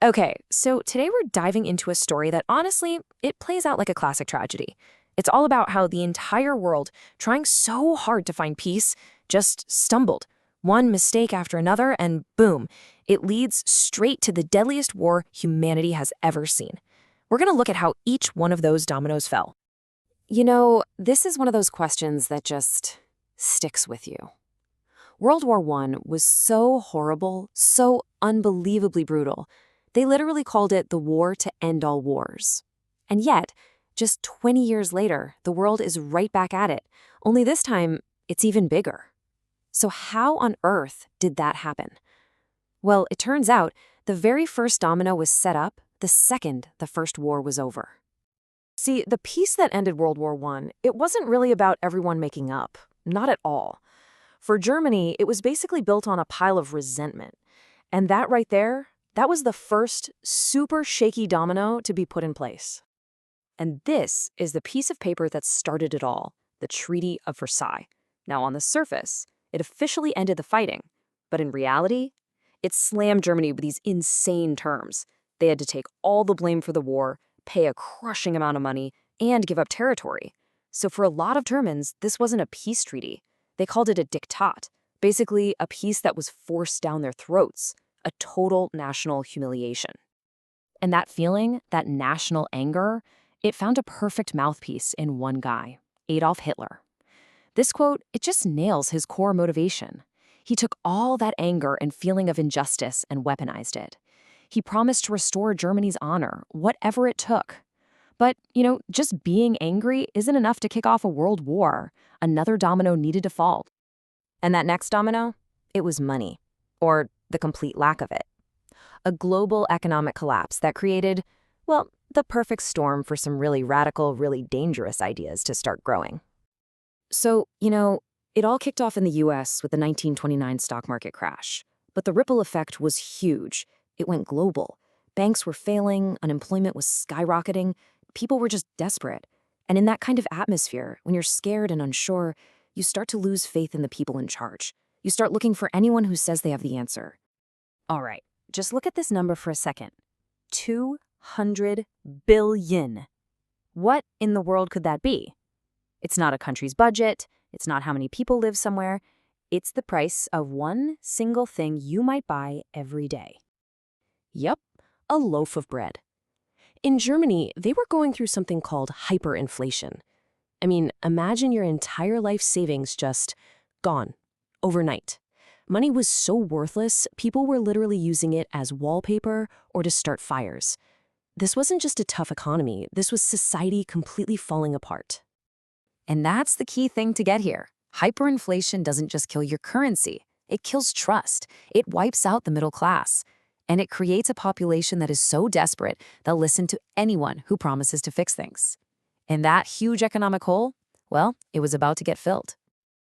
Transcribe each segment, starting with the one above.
Okay, so today we're diving into a story that honestly, it plays out like a classic tragedy. It's all about how the entire world, trying so hard to find peace, just stumbled. One mistake after another, and boom, it leads straight to the deadliest war humanity has ever seen. We're going to look at how each one of those dominoes fell. This is one of those questions that just sticks with you. World War I was so horrible, so unbelievably brutal. They literally called it the war to end all wars. And yet, just 20 years later, the world is right back at it, only this time, it's even bigger. So how on earth did that happen? Well, it turns out the very first domino was set up the second the First War was over. See, the peace that ended World War I, it wasn't really about everyone making up. Not at all. For Germany, it was basically built on a pile of resentment. And that right there, that was the first super shaky domino to be put in place. And this is the piece of paper that started it all, the Treaty of Versailles. Now, on the surface, it officially ended the fighting. But in reality, it slammed Germany with these insane terms. They had to take all the blame for the war, pay a crushing amount of money, and give up territory. So for a lot of Germans, this wasn't a peace treaty. They called it a diktat, basically a peace that was forced down their throats, a total national humiliation. And that feeling, that national anger, it found a perfect mouthpiece in one guy, Adolf Hitler. This quote, it just nails his core motivation. He took all that anger and feeling of injustice and weaponized it. He promised to restore Germany's honor, whatever it took. But, just being angry isn't enough to kick off a world war. Another domino needed to fall. And that next domino? It was money, or the complete lack of it. A global economic collapse that created, well, the perfect storm for some really radical, really dangerous ideas to start growing. So, it all kicked off in the US with the 1929 stock market crash. But the ripple effect was huge. It went global. Banks were failing, unemployment was skyrocketing, people were just desperate. And in that kind of atmosphere, when you're scared and unsure, you start to lose faith in the people in charge. You start looking for anyone who says they have the answer. All right, just look at this number for a second. 200 billion. What in the world could that be? It's not a country's budget. It's not how many people live somewhere. It's the price of one single thing you might buy every day. Yep, a loaf of bread. In Germany, they were going through something called hyperinflation. I mean, imagine your entire life savings just gone, overnight. Money was so worthless, people were literally using it as wallpaper or to start fires. This wasn't just a tough economy, this was society completely falling apart. And that's the key thing to get here. Hyperinflation doesn't just kill your currency, it kills trust. It wipes out the middle class. And it creates a population that is so desperate they'll listen to anyone who promises to fix things. And that huge economic hole, well, it was about to get filled.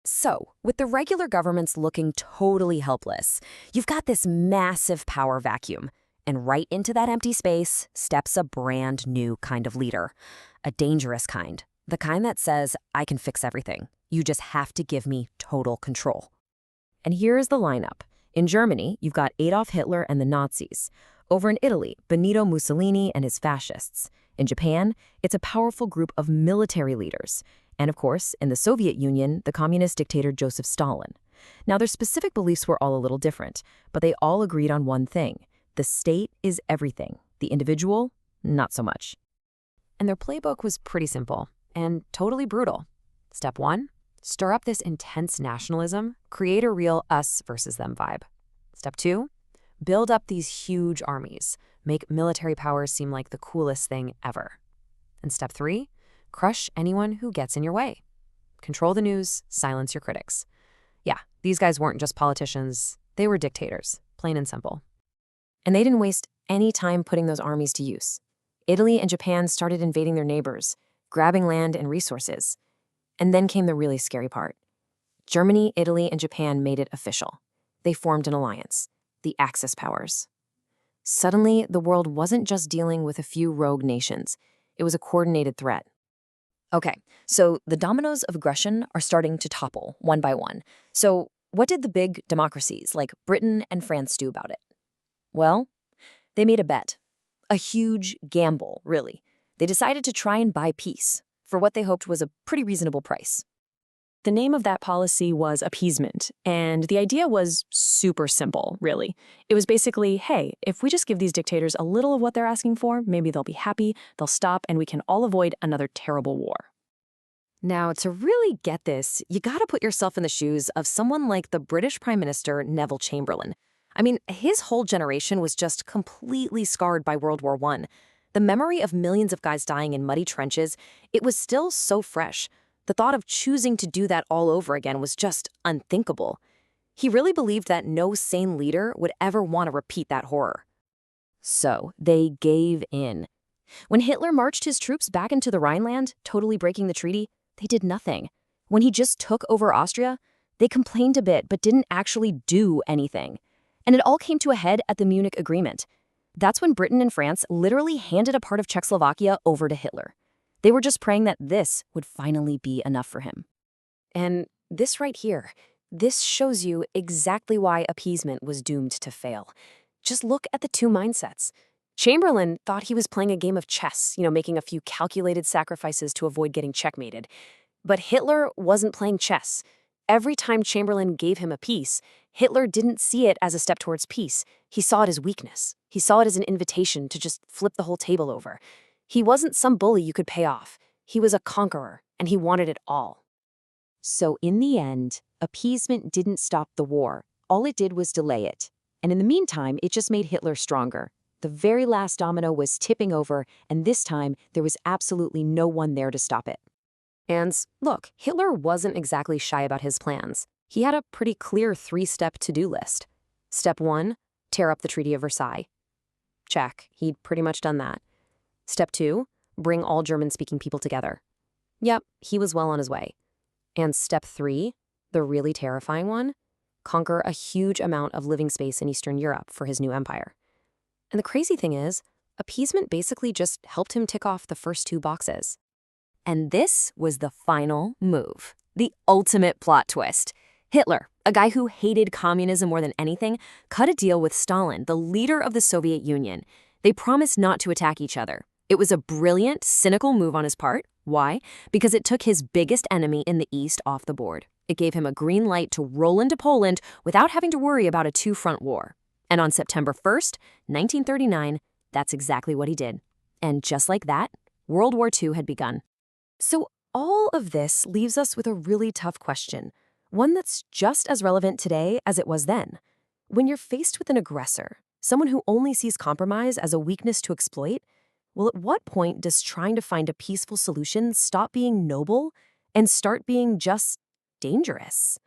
So, with the regular governments looking totally helpless, you've got this massive power vacuum. And right into that empty space steps a brand new kind of leader. A dangerous kind. The kind that says, I can fix everything. You just have to give me total control. And here's the lineup. In Germany, you've got Adolf Hitler and the Nazis. Over in Italy, Benito Mussolini and his fascists. In Japan, it's a powerful group of military leaders. And of course, in the Soviet Union, the communist dictator Joseph Stalin. Now, their specific beliefs were all a little different, but they all agreed on one thing. The state is everything. The individual, not so much. And their playbook was pretty simple and totally brutal. Step 1. Stir up this intense nationalism, create a real us versus them vibe. Step 2, build up these huge armies, make military power seem like the coolest thing ever. And step 3, crush anyone who gets in your way. Control the news, silence your critics. Yeah, these guys weren't just politicians, they were dictators, plain and simple. And they didn't waste any time putting those armies to use. Italy and Japan started invading their neighbors, grabbing land and resources. And then came the really scary part. Germany, Italy, and Japan made it official. They formed an alliance, the Axis powers. Suddenly, the world wasn't just dealing with a few rogue nations. It was a coordinated threat. Okay, so the dominoes of aggression are starting to topple one by one. So what did the big democracies like Britain and France do about it? Well, They made a bet. A huge gamble, really. They decided to try and buy peace for what they hoped was a pretty reasonable price. The name of that policy was appeasement, and the idea was super simple, really. It was basically, hey, if we just give these dictators a little of what they're asking for, maybe they'll be happy, they'll stop, and we can all avoid another terrible war. Now, to really get this, you gotta put yourself in the shoes of someone like the British Prime Minister Neville Chamberlain. I mean, his whole generation was just completely scarred by World War I. The memory of millions of guys dying in muddy trenches, it was still so fresh. The thought of choosing to do that all over again was just unthinkable. He really believed that no sane leader would ever want to repeat that horror. So they gave in. When Hitler marched his troops back into the Rhineland, totally breaking the treaty, they did nothing. When he just took over Austria, they complained a bit but didn't actually do anything. And it all came to a head at the Munich Agreement. That's when Britain and France literally handed a part of Czechoslovakia over to Hitler. They were just praying that this would finally be enough for him. And this right here, this shows you exactly why appeasement was doomed to fail. Just look at the two mindsets. Chamberlain thought he was playing a game of chess, making a few calculated sacrifices to avoid getting checkmated. But Hitler wasn't playing chess. Every time Chamberlain gave him a peace, Hitler didn't see it as a step towards peace. He saw it as weakness. He saw it as an invitation to just flip the whole table over. He wasn't some bully you could pay off. He was a conqueror, and he wanted it all. So in the end, appeasement didn't stop the war. All it did was delay it. And in the meantime, it just made Hitler stronger. The very last domino was tipping over, and this time, there was absolutely no one there to stop it. And look, Hitler wasn't exactly shy about his plans. He had a pretty clear three-step to-do list. Step 1, tear up the Treaty of Versailles. Check, he'd pretty much done that. Step 2, bring all German-speaking people together. Yep, he was well on his way. And step 3, the really terrifying one, conquer a huge amount of living space in Eastern Europe for his new empire. And the crazy thing is, appeasement basically just helped him tick off the first two boxes. And this was the final move, the ultimate plot twist. Hitler, a guy who hated communism more than anything, cut a deal with Stalin, the leader of the Soviet Union. They promised not to attack each other. It was a brilliant, cynical move on his part. Why? Because it took his biggest enemy in the East off the board. It gave him a green light to roll into Poland without having to worry about a two-front war. And on September 1st, 1939, that's exactly what he did. And just like that, World War II had begun. So all of this leaves us with a really tough question, one that's just as relevant today as it was then. When you're faced with an aggressor, someone who only sees compromise as a weakness to exploit, well, at what point does trying to find a peaceful solution stop being noble and start being just dangerous?